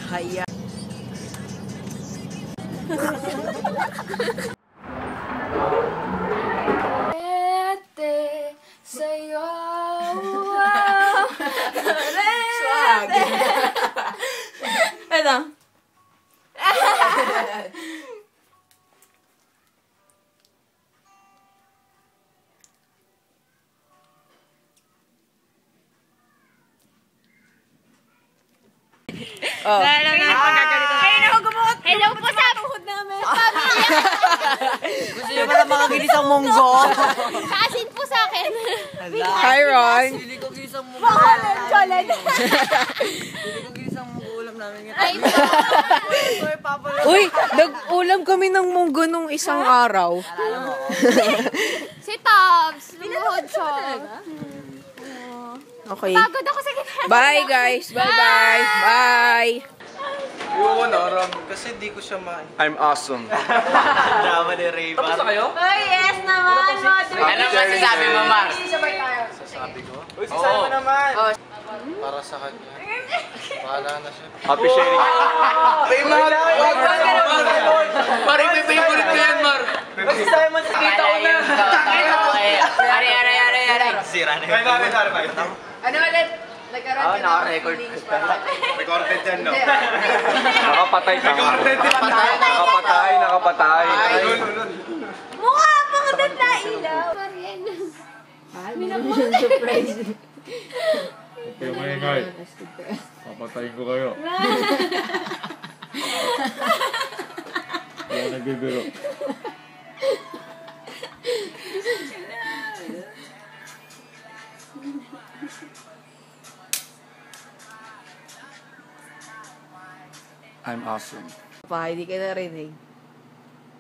Haya. Rete sa'yo. Swag. Ito. Oh. Kayo na gumuot. Hello po sa tuhod namin. Gusto niyo ba na mga ginisang munggo? Kaasin po sa akin. Hi, Ron. Hindi ko ginisang munggo. Cholen. Hindi ko ginisang munggo ulam namin ngayon. Ay, Uy, nag-ulam kami ng munggo nung isang araw. si Tops. Lumuhod siya. Okay. Pagod ako sa ginagawa. Bye, guys. Bye-bye. Bye. Oo, naram. Kasi di ko siya I'm awesome. Drama ni Ray-Ban. Tapos na kayo? Oh, yes naman. Ano masasabi mo, Mar? Sasabi ko? Uy, sasabi mo naman. Para sa kanya. Bahala na siya. Happy sharing. Mar, favorite ko yan, Mar. Magsasabi mo, kita ko na. Ari. Sira na yun. Ano ulit? Nagkaroon ka naka-record. Recorded yan, no? Nakapatay ka. Nakapatay. Mukha pang doon na ilaw. Surprise. Okay, maingay. Papatayin ko kayo. Wala nagbibiro. I'm awesome. Pa, hindi ka narinig.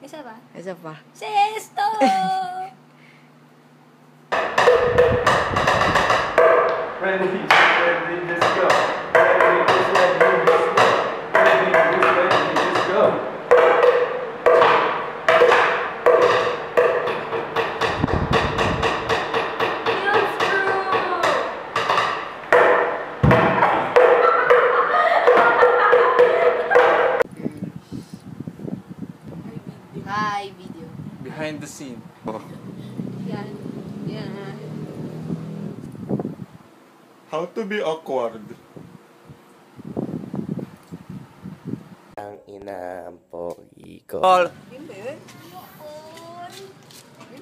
Isa ba? Isa pa. Sesto! Ready, just go. Ready, just go. Hi, video. Behind the scene. Oh. Yan. How to be awkward. Ang ina ang pogi ko. All.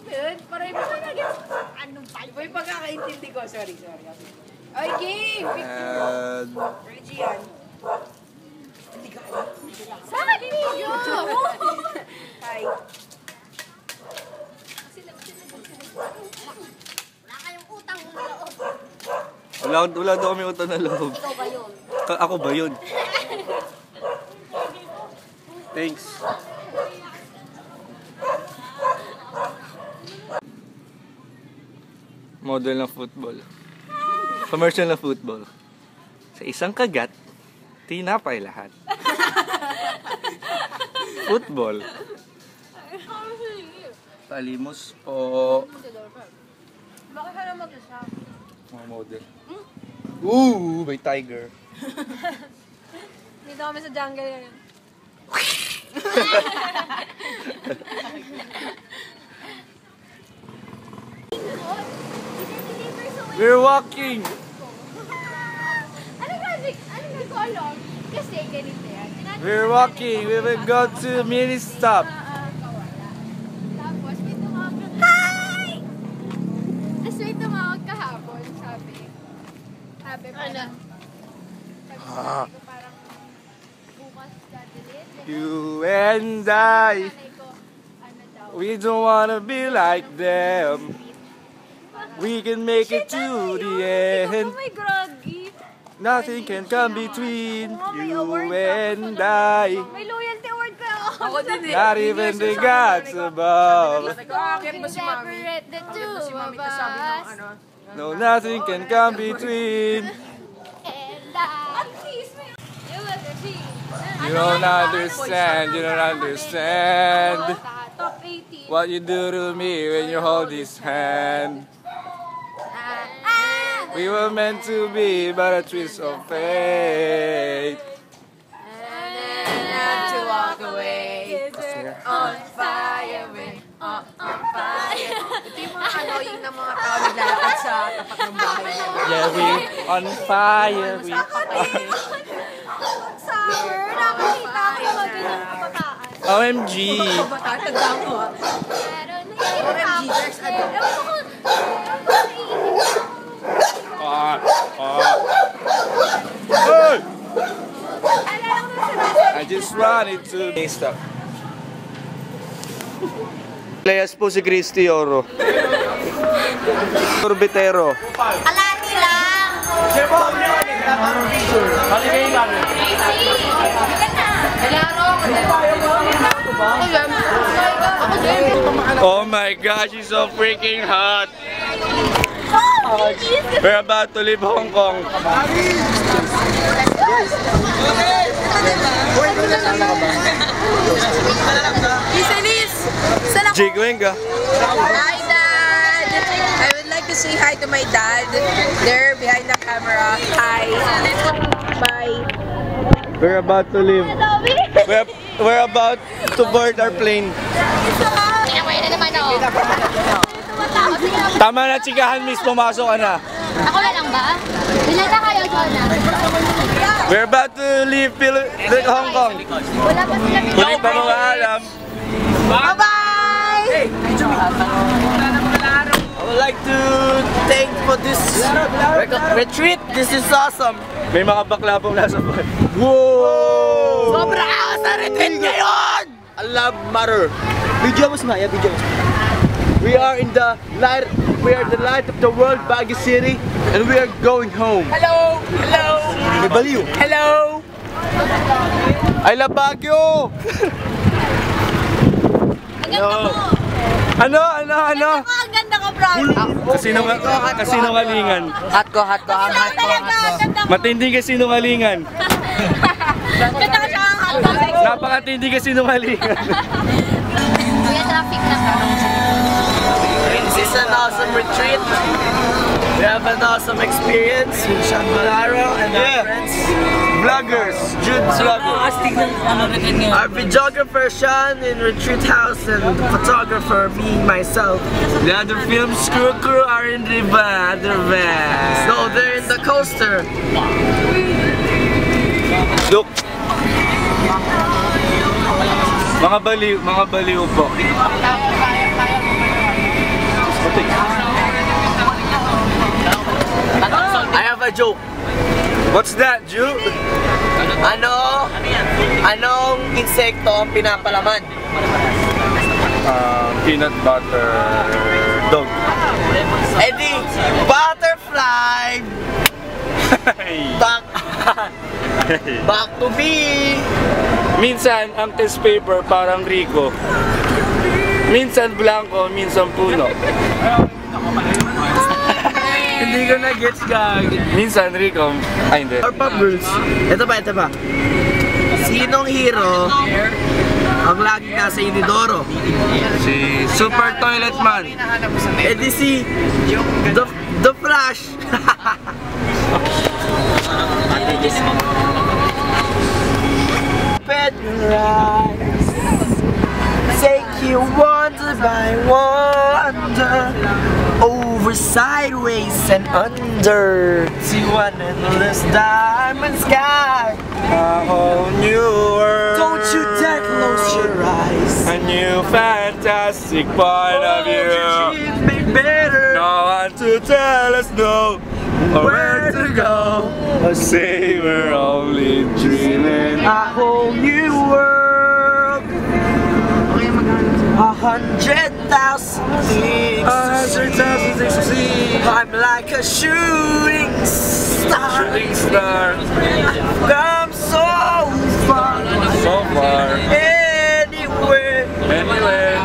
Yun? Paray mo ko na guys. Anong pala? May pagkakaintindi ko. Sorry. Ay, game! And... Reggie yan. Saan video? Hi. Wala kayong utang na loob. Wala daw kami utang na loob. Ikaw ba yun? Ako ba yun? Thanks. Model ng football. Commercial na football. Sa isang kagat, tinapay lahat. Football. Palimos po. Bakit ka na mag-isa? Mga model. Ooh, may tiger. Dito kami sa jungle ngayon. We're walking. Ano ko alam? Kasi ganito yan. We're walking. We will go to mini stop. Tapos may tumawag ka. Hi! Tapos may tumawag kahapon, sabi parang, sabi ko parang bukas dadalhin. You and I, Nanay ko, ano daw, we don't wanna be like them. We can make it to the end. oh my groggy. Nothing can come between Oo, may you award and I. May loyalty award ka ako. Ako din eh. Not even the gods above. Nag-aakit ba si Mami? Separate the two Si Mami of tas sabi ng us. ano. No, nothing can come between. And at least may... You will see. You don't understand, you don't understand. Top 80. what you do to me when you hold this hand. We were meant to be, but a twist of fate. To walk away. On fire, on fire. Ito yung mga annoying na mga tao naglalakad sa tapat ng bahay nila. Yeah, we on fire. We Summer, nakakita ko mag-inom kabataan. OMG. Tandaan ko ha. OMG, there's a dog. Hey! I just wanted to stop. Players po si Christy Oro. Turbitero. Alati lang. Oh my gosh, she's so freaking hot. We're about to leave Hong Kong. Jake Wenga. Hi, Dad! I would like to say hi to my dad. There, behind the camera. Hi. Bye. We're about to leave. We're about to board our plane. Kinamay na naman ako. Tama na, chikahan, miss. Pumasok ka na. Ako na lang ba? Bilan na kayo, Jonah. We're about to leave Hong Kong. Wala pa sila. Huli pa mga alam. Bye-bye! I would like to thank for this retreat. This is awesome. May mga bakla pong nasa buwan. Whoa! Sobra ako sa retreat ngayon! I love Mother. Video mo smaya, video mo. We are in the light. We are the light of the world, Baguio City, and we are going home. Hello! Hello! Baliw. Hello! I love Baguio! Ang ganda mo. Ano? Ang ganda ko, bro. Kasinungalingan. Hot ko, hot ko. Talaga, ang ganda mo. Matindi kasinungalingan. Ganda ka siya ang hotdog. Napakatindi kasinungalingan. Kuya, traffic na ka. This is an awesome retreat. We have an awesome experience with Sean Malaro and our friends. Vloggers. Jude's vloggers. Our videographer Sean in Retreat House and the photographer me, myself. The other film crew are in the other van. So they're in the coaster. Look. Mga baliw po. I have a joke. What's that, Jude? Anong insekto ang pinapalaman? Peanut butter dog. Eddie, butterfly. Back to me. Minsan, ang test paper parang Rico. Minsan blanco, minsan puno. Hindi ko na-gets gag. Minsan Rico. Ay, hindi. Or Pabbles. Ito pa. Sinong hero ang laging nasa inidoro? Si Super Toilet Man. Eddie si The Flash. Open your eyes, take you wonder by wonder, over, sideways and under, to an endless diamond sky. A whole new world. Don't you dare close your eyes. A new fantastic point of view. Make better. No one to tell us no, or where to go, or say we're only dreaming. A whole new world. 100,000 things. 100,000 things to see. I'm like a shooting star. Shooting star. Come so far. So far. Anywhere. Anyway.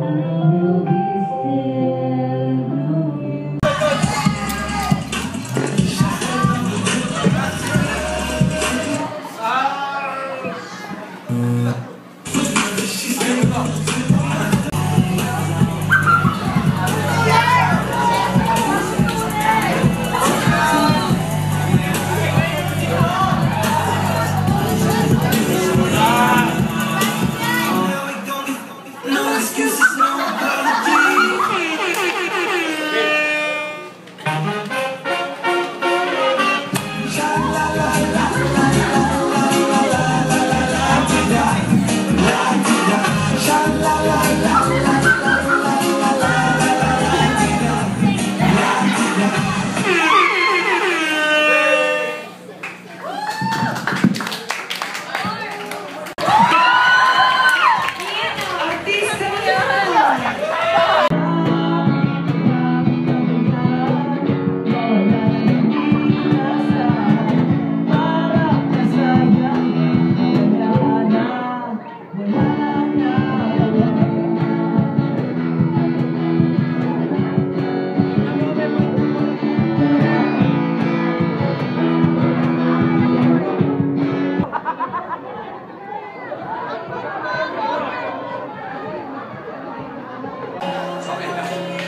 Oh,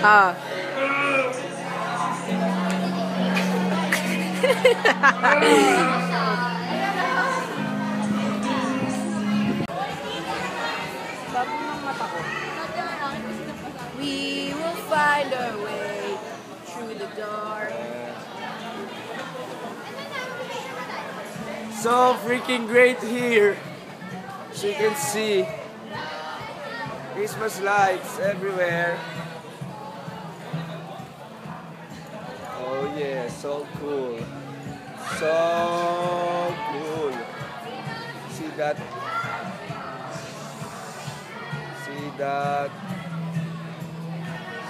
Ah. We will find our way through the dark. So freaking great here. As you can see, Christmas lights everywhere. Oh yeah, so cool. So cool. See that? See that?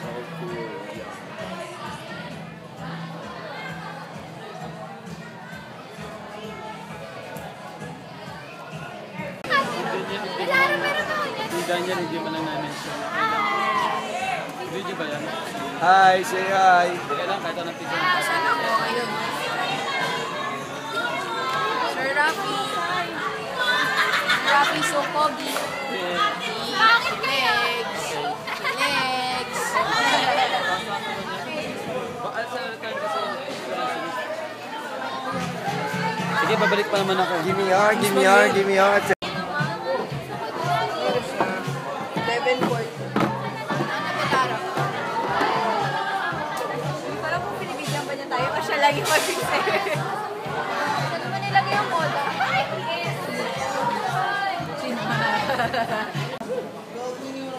So cool. Yeah. Daniel, hindi mo lang namin siya. Video ba yan? Hi, say hi. Kaya lang, kahit anong video. Sana po, ayun. Sir Rafi. Rafi so pogi. Bakit Legs. Legs. Sige, babalik pa naman ako. Give me your, give me your, give me your. 11 court. Ano ba tara? Parang kung pinibigyan ba niya tayo, siya lagi mag-fixer. Ano ba nilagay ang moda?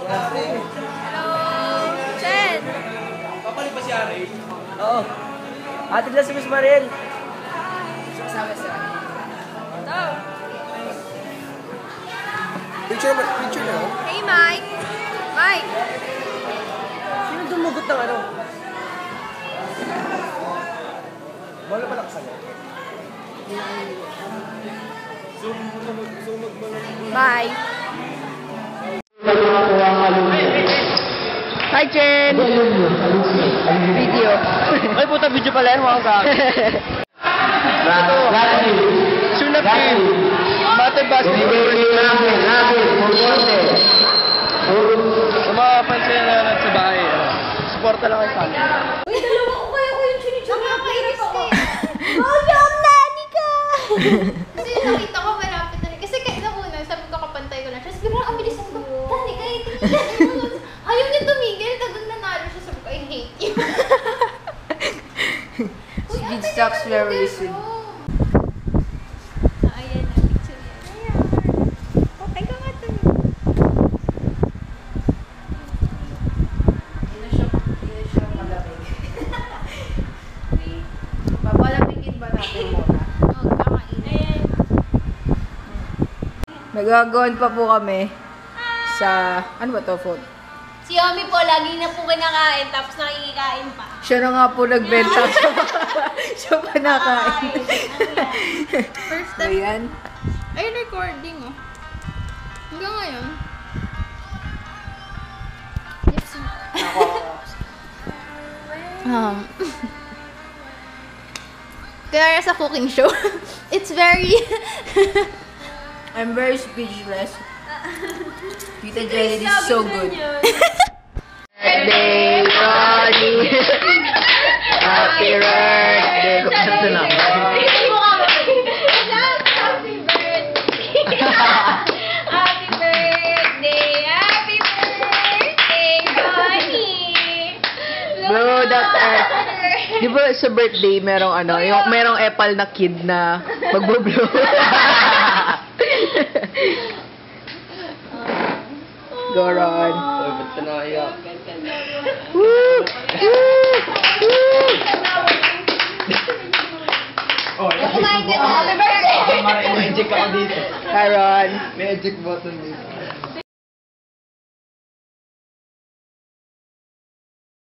Hello! Chen! Papalit ba si Ari? Oo. Ate lang si Miss Mariel. Sabi sa ito. Picture na. Hey, Mike! Mike! Sino dumugot ng ano? Wala pala kasama. Bye! Hi, Chen! Video. Ay, puta, video pala yan. Mga kami. Sunapin. Mate Basti. Sa mga pansin na sa bahay, supporta lang kayo sa amin. Uy, dalawa ko kaya ko yung chinichok. Nakakainis ako. Oh, yung nani ka! Kasi nakita ko malapit na rin. Kasi kahit na una, sabi ko kapantay ko lang siya. Sabi ko lang, ang bilis ako. Tani ka, ayaw niya tumigil. Tagang nanalo siya. Sabi ko, I hate you. Speed stops very soon. Ayan na, picture yan. Okay ka nga to. Hindi na siya malamig. Papalamigin ba natin muna? Oh, kakain. Nagagawan pa po kami sa, ano ba to, food? Si Yomi po, lagi na po kinakain, tapos nakikikain pa. Siya na nga po nagbenta. Siya pa nakain. First So, yan. Ay, recording oh. Hanggang ngayon. Kaya sa cooking show, it's very... I'm very speechless. Tita Jelly, this is so good. Birthday, Ronnie! Happy birthday! Kanta na. Happy birthday! Happy birthday! Happy birthday, Ronnie! Bro, di ba sa birthday merong ano, yung merong epal na kid na magbo-blow. Go Ron. Oy, ba't ka naiyak? Woo! Oh my God! Happy birthday! May eject ako dito. Hi Ron. May eject button dito.